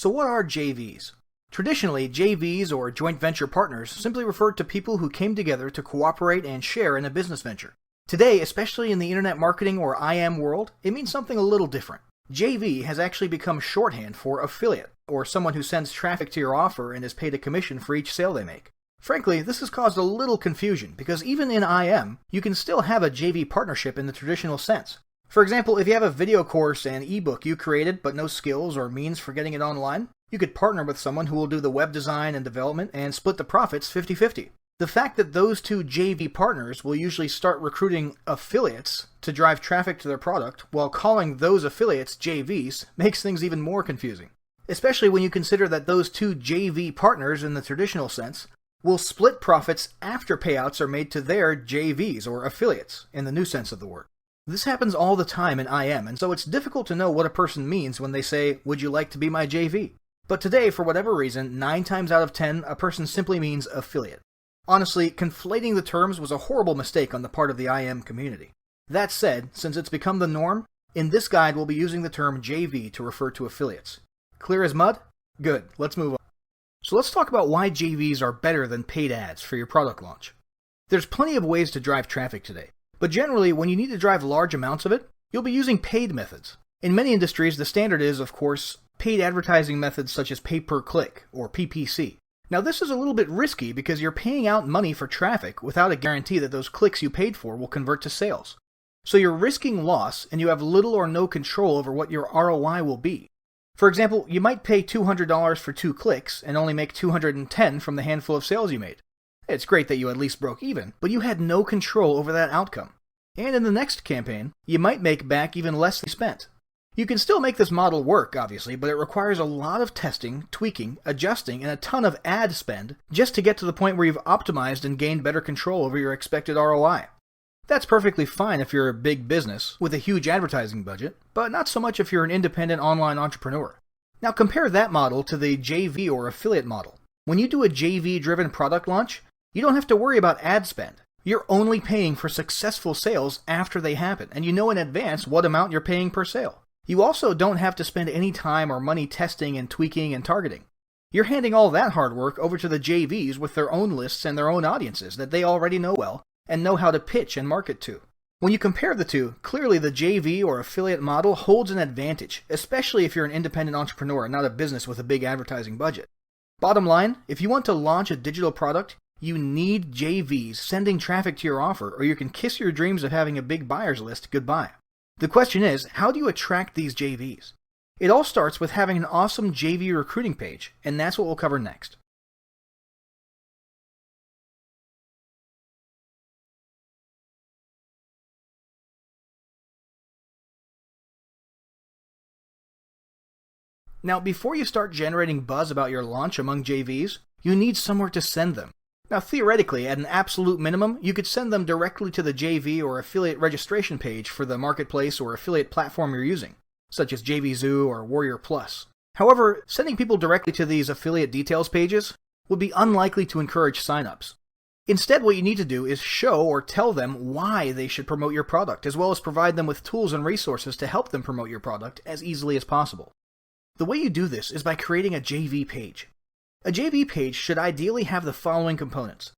So what are JVs? Traditionally, JVs or joint venture partners simply referred to people who came together to cooperate and share in a business venture. Today, especially in the internet marketing or IM world, it means something a little different. JV has actually become shorthand for affiliate, or someone who sends traffic to your offer and is paid a commission for each sale they make. Frankly, this has caused a little confusion because even in IM, you can still have a JV partnership in the traditional sense. For example, if you have a video course and ebook you created but no skills or means for getting it online, you could partner with someone who will do the web design and development and split the profits 50-50. The fact that those two JV partners will usually start recruiting affiliates to drive traffic to their product while calling those affiliates JVs makes things even more confusing. Especially when you consider that those two JV partners in the traditional sense will split profits after payouts are made to their JVs or affiliates in the new sense of the word. This happens all the time in IM, and so it's difficult to know what a person means when they say, "Would you like to be my JV?" But today, for whatever reason, 9 times out of 10, a person simply means affiliate. Honestly, conflating the terms was a horrible mistake on the part of the IM community. That said, since it's become the norm, in this guide we'll be using the term JV to refer to affiliates. Clear as mud? Good, let's move on. So let's talk about why JVs are better than paid ads for your product launch. There's plenty of ways to drive traffic today, but generally when you need to drive large amounts of it, you'll be using paid methods. In many industries, the standard is, of course, paid advertising methods such as pay-per-click or PPC. Now this is a little bit risky because you're paying out money for traffic without a guarantee that those clicks you paid for will convert to sales. So you're risking loss and you have little or no control over what your ROI will be. For example, you might pay $200 for 2 clicks and only make $210 from the handful of sales you made. It's great that you at least broke even, but you had no control over that outcome. And in the next campaign, you might make back even less than you spent. You can still make this model work, obviously, but it requires a lot of testing, tweaking, adjusting, and a ton of ad spend just to get to the point where you've optimized and gained better control over your expected ROI. That's perfectly fine if you're a big business with a huge advertising budget, but not so much if you're an independent online entrepreneur. Now compare that model to the JV or affiliate model. When you do a JV-driven product launch, you don't have to worry about ad spend. You're only paying for successful sales after they happen, and you know in advance what amount you're paying per sale. You also don't have to spend any time or money testing and tweaking and targeting. You're handing all that hard work over to the JVs with their own lists and their own audiences that they already know well and know how to pitch and market to. When you compare the two, clearly the JV or affiliate model holds an advantage, especially if you're an independent entrepreneur and not a business with a big advertising budget. Bottom line, if you want to launch a digital product, you need JVs sending traffic to your offer, or you can kiss your dreams of having a big buyers list goodbye. The question is, how do you attract these JVs? It all starts with having an awesome JV recruiting page, and that's what we'll cover next. Now, before you start generating buzz about your launch among JVs, you need somewhere to send them. Now, theoretically, at an absolute minimum, you could send them directly to the JV or affiliate registration page for the marketplace or affiliate platform you're using, such as JVZoo or Warrior Plus. However, sending people directly to these affiliate details pages would be unlikely to encourage signups. Instead, what you need to do is show or tell them why they should promote your product, as well as provide them with tools and resources to help them promote your product as easily as possible. The way you do this is by creating a JV page. A JV page should ideally have the following components: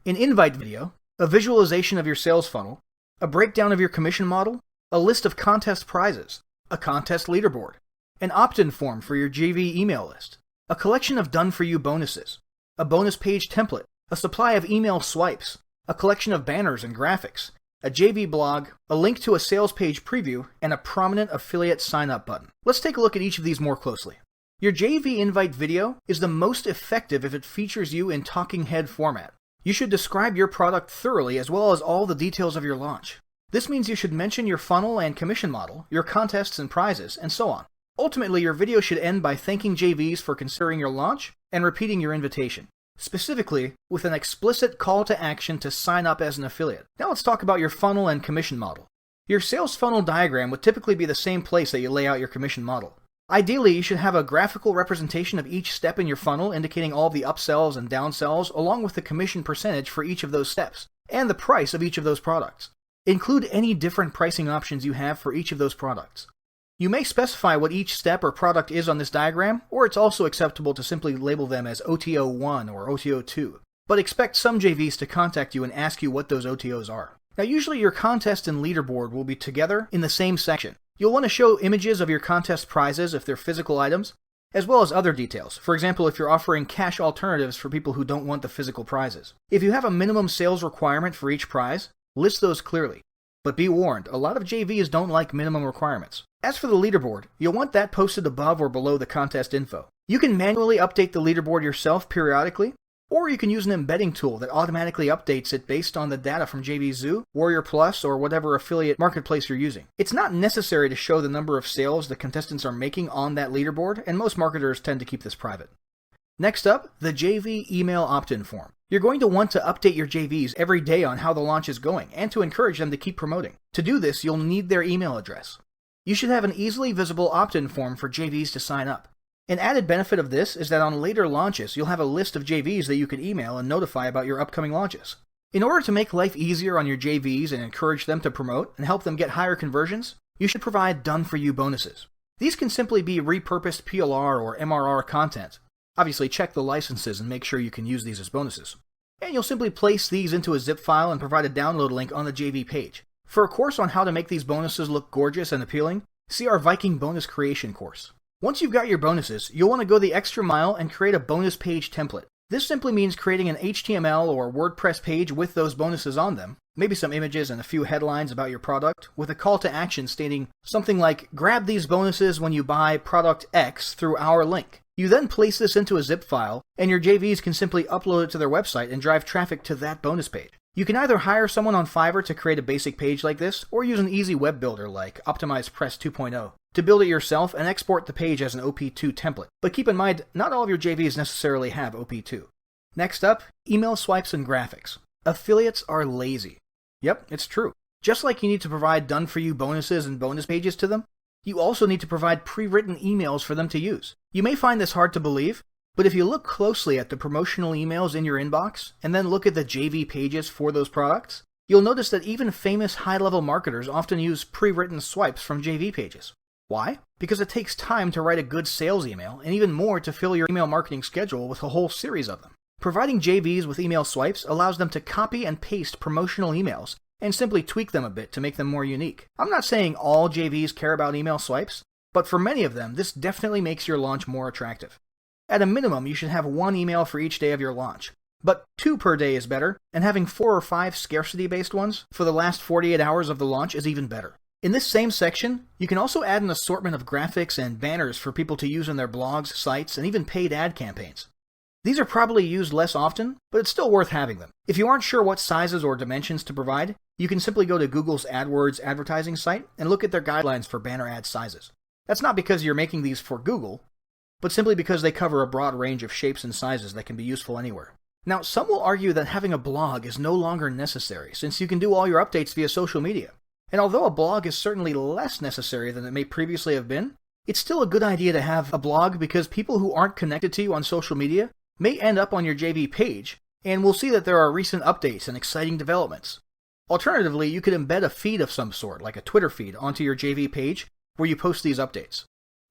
an invite video, a visualization of your sales funnel, a breakdown of your commission model, a list of contest prizes, a contest leaderboard, an opt-in form for your JV email list, a collection of done-for-you bonuses, a bonus page template, a supply of email swipes, a collection of banners and graphics, a JV blog, a link to a sales page preview, and a prominent affiliate sign-up button. Let's take a look at each of these more closely. Your JV invite video is the most effective if it features you in talking head format. You should describe your product thoroughly as well as all the details of your launch. This means you should mention your funnel and commission model, your contests and prizes, and so on. Ultimately, your video should end by thanking JVs for considering your launch and repeating your invitation, specifically with an explicit call to action to sign up as an affiliate. Now let's talk about your funnel and commission model. Your sales funnel diagram would typically be the same place that you lay out your commission model. Ideally, you should have a graphical representation of each step in your funnel indicating all the upsells and downsells along with the commission percentage for each of those steps, and the price of each of those products. Include any different pricing options you have for each of those products. You may specify what each step or product is on this diagram, or it's also acceptable to simply label them as OTO 1 or OTO 2. But expect some JVs to contact you and ask you what those OTOs are. Now usually your contest and leaderboard will be together in the same section. You'll want to show images of your contest prizes if they're physical items, as well as other details. For example, if you're offering cash alternatives for people who don't want the physical prizes. If you have a minimum sales requirement for each prize, list those clearly. But be warned, a lot of JVs don't like minimum requirements. As for the leaderboard, you'll want that posted above or below the contest info. You can manually update the leaderboard yourself periodically, or you can use an embedding tool that automatically updates it based on the data from JVZoo, Warrior Plus, or whatever affiliate marketplace you're using. It's not necessary to show the number of sales the contestants are making on that leaderboard, and most marketers tend to keep this private. Next up, the JV email opt-in form. You're going to want to update your JVs every day on how the launch is going, and to encourage them to keep promoting. To do this, you'll need their email address. You should have an easily visible opt-in form for JVs to sign up. An added benefit of this is that on later launches, you'll have a list of JVs that you can email and notify about your upcoming launches. In order to make life easier on your JVs and encourage them to promote and help them get higher conversions, you should provide done-for-you bonuses. These can simply be repurposed PLR or MRR content. Obviously, check the licenses and make sure you can use these as bonuses. And you'll simply place these into a zip file and provide a download link on the JV page. For a course on how to make these bonuses look gorgeous and appealing, see our Viking bonus creation course. Once you've got your bonuses, you'll want to go the extra mile and create a bonus page template. This simply means creating an HTML or WordPress page with those bonuses on them, maybe some images and a few headlines about your product, with a call to action stating something like, grab these bonuses when you buy product X through our link. You then place this into a zip file, and your JVs can simply upload it to their website and drive traffic to that bonus page. You can either hire someone on Fiverr to create a basic page like this, or use an easy web builder like OptimizePress 2.0 to build it yourself and export the page as an OP2 template. But keep in mind, not all of your JVs necessarily have OP2. Next up, email swipes and graphics. Affiliates are lazy. Yep, it's true. Just like you need to provide done-for-you bonuses and bonus pages to them, you also need to provide pre-written emails for them to use. You may find this hard to believe, but if you look closely at the promotional emails in your inbox, and then look at the JV pages for those products, you'll notice that even famous high-level marketers often use pre-written swipes from JV pages. Why? Because it takes time to write a good sales email, and even more to fill your email marketing schedule with a whole series of them. Providing JVs with email swipes allows them to copy and paste promotional emails, and simply tweak them a bit to make them more unique. I'm not saying all JVs care about email swipes, but for many of them, this definitely makes your launch more attractive. At a minimum, you should have 1 email for each day of your launch, but 2 per day is better, and having 4 or 5 scarcity-based ones for the last 48 hours of the launch is even better. In this same section, you can also add an assortment of graphics and banners for people to use in their blogs, sites, and even paid ad campaigns. These are probably used less often, but it's still worth having them. If you aren't sure what sizes or dimensions to provide, you can simply go to Google's AdWords advertising site and look at their guidelines for banner ad sizes. That's not because you're making these for Google, but simply because they cover a broad range of shapes and sizes that can be useful anywhere. Now, some will argue that having a blog is no longer necessary, since you can do all your updates via social media. And although a blog is certainly less necessary than it may previously have been, it's still a good idea to have a blog because people who aren't connected to you on social media may end up on your JV page, and will see that there are recent updates and exciting developments. Alternatively, you could embed a feed of some sort, like a Twitter feed, onto your JV page where you post these updates.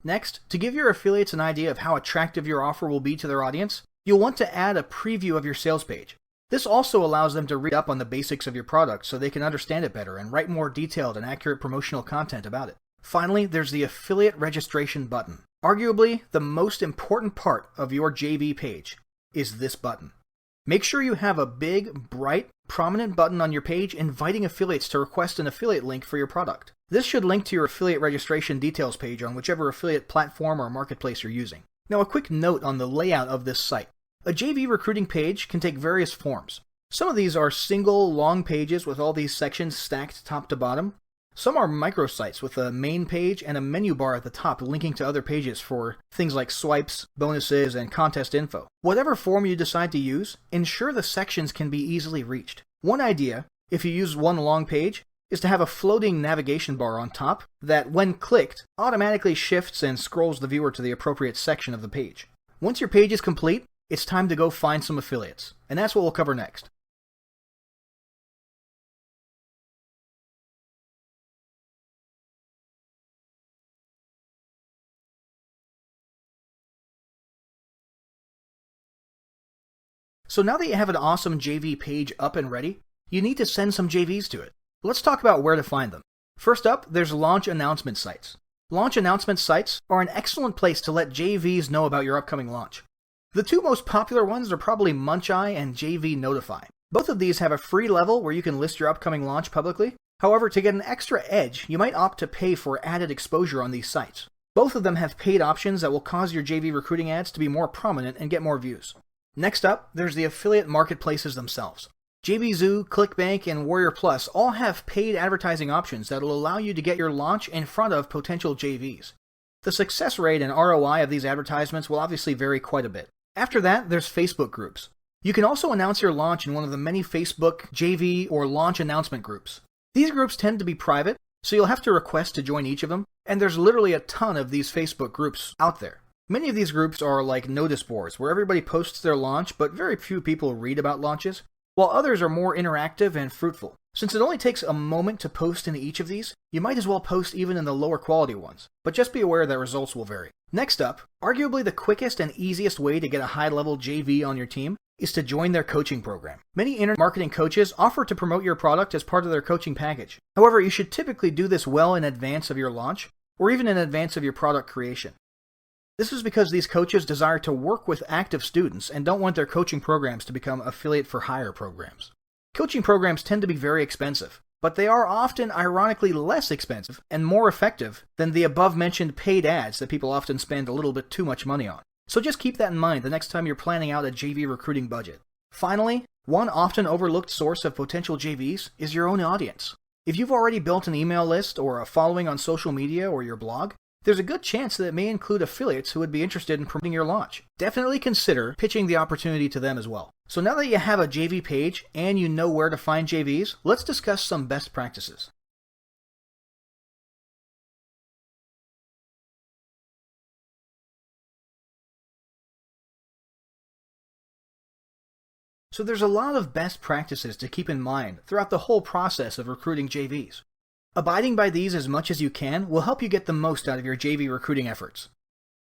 Next, to give your affiliates an idea of how attractive your offer will be to their audience, you'll want to add a preview of your sales page. This also allows them to read up on the basics of your product so they can understand it better and write more detailed and accurate promotional content about it. Finally, there's the affiliate registration button. Arguably, the most important part of your JV page is this button. Make sure you have a big, bright, prominent button on your page inviting affiliates to request an affiliate link for your product. This should link to your affiliate registration details page on whichever affiliate platform or marketplace you're using. Now, a quick note on the layout of this site. A JV recruiting page can take various forms. Some of these are single, long pages with all these sections stacked top to bottom. Some are microsites with a main page and a menu bar at the top linking to other pages for things like swipes, bonuses, and contest info. Whatever form you decide to use, ensure the sections can be easily reached. One idea, if you use one long page, is to have a floating navigation bar on top that, when clicked, automatically shifts and scrolls the viewer to the appropriate section of the page. Once your page is complete, it's time to go find some affiliates, and that's what we'll cover next. So now that you have an awesome JV page up and ready, you need to send some JVs to it. Let's talk about where to find them. First up, there's launch announcement sites. Launch announcement sites are an excellent place to let JVs know about your upcoming launch. The two most popular ones are probably Muncheye and JV Notify. Both of these have a free level where you can list your upcoming launch publicly. However, to get an extra edge, you might opt to pay for added exposure on these sites. Both of them have paid options that will cause your JV recruiting ads to be more prominent and get more views. Next up, there's the affiliate marketplaces themselves. JVZoo, ClickBank, and Warrior Plus all have paid advertising options that will allow you to get your launch in front of potential JVs. The success rate and ROI of these advertisements will obviously vary quite a bit. After that, there's Facebook groups. You can also announce your launch in one of the many Facebook, JV, or launch announcement groups. These groups tend to be private, so you'll have to request to join each of them, and there's literally a ton of these Facebook groups out there. Many of these groups are like notice boards, where everybody posts their launch, but very few people read about launches, while others are more interactive and fruitful. Since it only takes a moment to post into each of these, you might as well post even in the lower quality ones, but just be aware that results will vary. Next up, arguably the quickest and easiest way to get a high-level JV on your team is to join their coaching program. Many internet marketing coaches offer to promote your product as part of their coaching package. However, you should typically do this well in advance of your launch, or even in advance of your product creation. This is because these coaches desire to work with active students and don't want their coaching programs to become affiliate for hire programs. Coaching programs tend to be very expensive, but they are often ironically less expensive and more effective than the above-mentioned paid ads that people often spend a little bit too much money on. So just keep that in mind the next time you're planning out a JV recruiting budget. Finally, one often overlooked source of potential JVs is your own audience. If you've already built an email list or a following on social media or your blog, there's a good chance that it may include affiliates who would be interested in promoting your launch. Definitely consider pitching the opportunity to them as well. So now that you have a JV page and you know where to find JVs, let's discuss some best practices. So there's a lot of best practices to keep in mind throughout the whole process of recruiting JVs. Abiding by these as much as you can will help you get the most out of your JV recruiting efforts.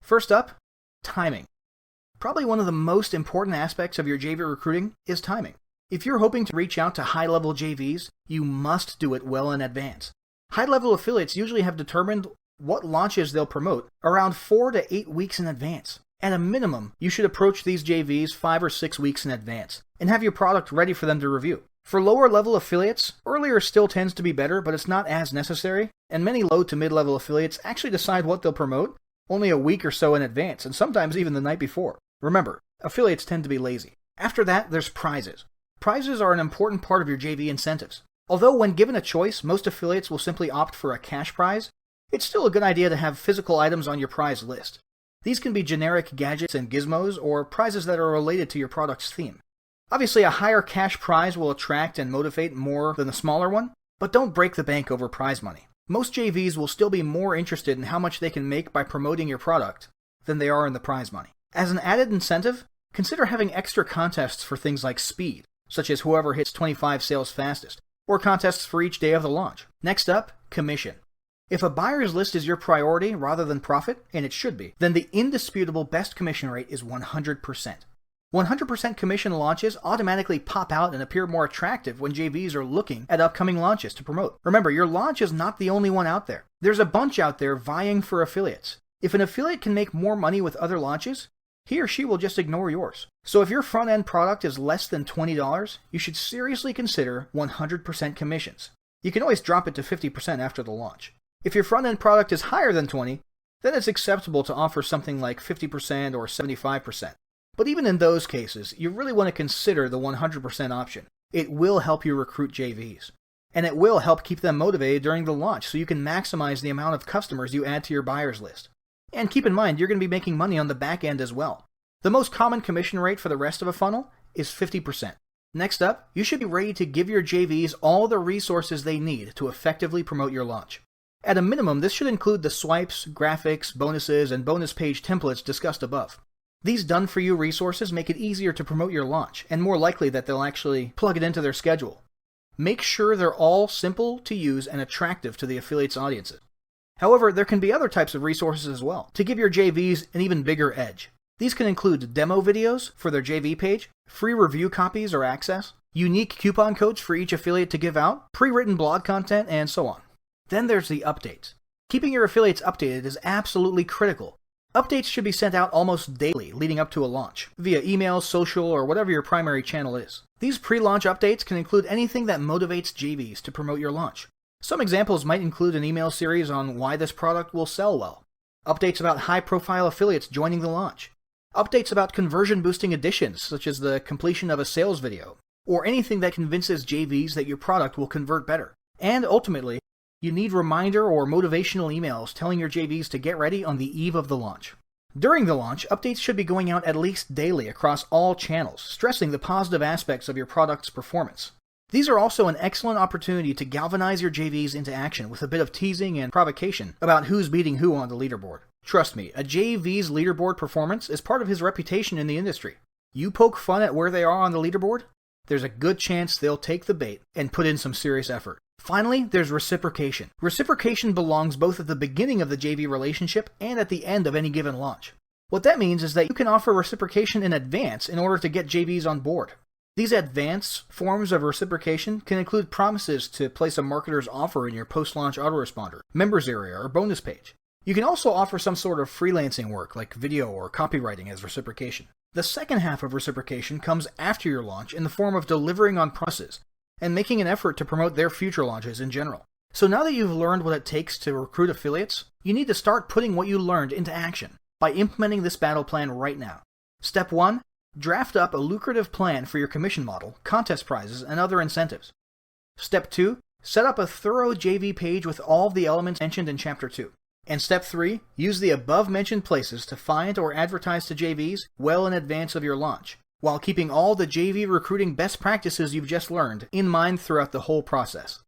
First up, timing. Probably one of the most important aspects of your JV recruiting is timing. If you're hoping to reach out to high-level JVs, you must do it well in advance. High-level affiliates usually have determined what launches they'll promote around 4 to 8 weeks in advance. At a minimum, you should approach these JVs 5 or 6 weeks in advance and have your product ready for them to review. For lower-level affiliates, earlier still tends to be better, but it's not as necessary, and many low to mid-level affiliates actually decide what they'll promote only a week or so in advance, and sometimes even the night before. Remember, affiliates tend to be lazy. After that, there's prizes. Prizes are an important part of your JV incentives. Although when given a choice, most affiliates will simply opt for a cash prize, it's still a good idea to have physical items on your prize list. These can be generic gadgets and gizmos, or prizes that are related to your product's theme. Obviously, a higher cash prize will attract and motivate more than a smaller one, but don't break the bank over prize money. Most JVs will still be more interested in how much they can make by promoting your product than they are in the prize money. As an added incentive, consider having extra contests for things like speed, such as whoever hits 25 sales fastest, or contests for each day of the launch. Next up, commission. If a buyer's list is your priority rather than profit, and it should be, then the indisputable best commission rate is 100%. 100% commission launches automatically pop out and appear more attractive when JVs are looking at upcoming launches to promote. Remember, your launch is not the only one out there. There's a bunch out there vying for affiliates. If an affiliate can make more money with other launches, he or she will just ignore yours. So if your front-end product is less than $20, you should seriously consider 100% commissions. You can always drop it to 50% after the launch. If your front-end product is higher than 20, then it's acceptable to offer something like 50% or 75%. But even in those cases, you really want to consider the 100% option. It will help you recruit JVs. And it will help keep them motivated during the launch so you can maximize the amount of customers you add to your buyer's list. And keep in mind, you're going to be making money on the back end as well. The most common commission rate for the rest of a funnel is 50%. Next up, you should be ready to give your JVs all the resources they need to effectively promote your launch. At a minimum, this should include the swipes, graphics, bonuses, and bonus page templates discussed above. These done-for-you resources make it easier to promote your launch, and more likely that they'll actually plug it into their schedule. Make sure they're all simple to use and attractive to the affiliate's audiences. However, there can be other types of resources as well, to give your JVs an even bigger edge. These can include demo videos for their JV page, free review copies or access, unique coupon codes for each affiliate to give out, pre-written blog content, and so on. Then there's the updates. Keeping your affiliates updated is absolutely critical. Updates should be sent out almost daily leading up to a launch, via email, social, or whatever your primary channel is. These pre-launch updates can include anything that motivates JVs to promote your launch. Some examples might include an email series on why this product will sell well, updates about high-profile affiliates joining the launch, updates about conversion-boosting additions such as the completion of a sales video, or anything that convinces JVs that your product will convert better. And ultimately, you need reminder or motivational emails telling your JVs to get ready on the eve of the launch. During the launch, updates should be going out at least daily across all channels, stressing the positive aspects of your product's performance. These are also an excellent opportunity to galvanize your JVs into action with a bit of teasing and provocation about who's beating who on the leaderboard. Trust me, a JV's leaderboard performance is part of his reputation in the industry. You poke fun at where they are on the leaderboard, there's a good chance they'll take the bait and put in some serious effort. Finally, there's reciprocation. Reciprocation belongs both at the beginning of the JV relationship and at the end of any given launch. What that means is that you can offer reciprocation in advance in order to get JVs on board. These advanced forms of reciprocation can include promises to place a marketer's offer in your post-launch autoresponder, members area, or bonus page. You can also offer some sort of freelancing work like video or copywriting as reciprocation. The second half of reciprocation comes after your launch in the form of delivering on promises and making an effort to promote their future launches in general. So now that you've learned what it takes to recruit affiliates, you need to start putting what you learned into action by implementing this battle plan right now. Step 1. Draft up a lucrative plan for your commission model, contest prizes, and other incentives. Step 2. Set up a thorough JV page with all of the elements mentioned in Chapter 2. And Step 3. Use the above-mentioned places to find or advertise to JVs well in advance of your launch, while keeping all the JV recruiting best practices you've just learned in mind throughout the whole process.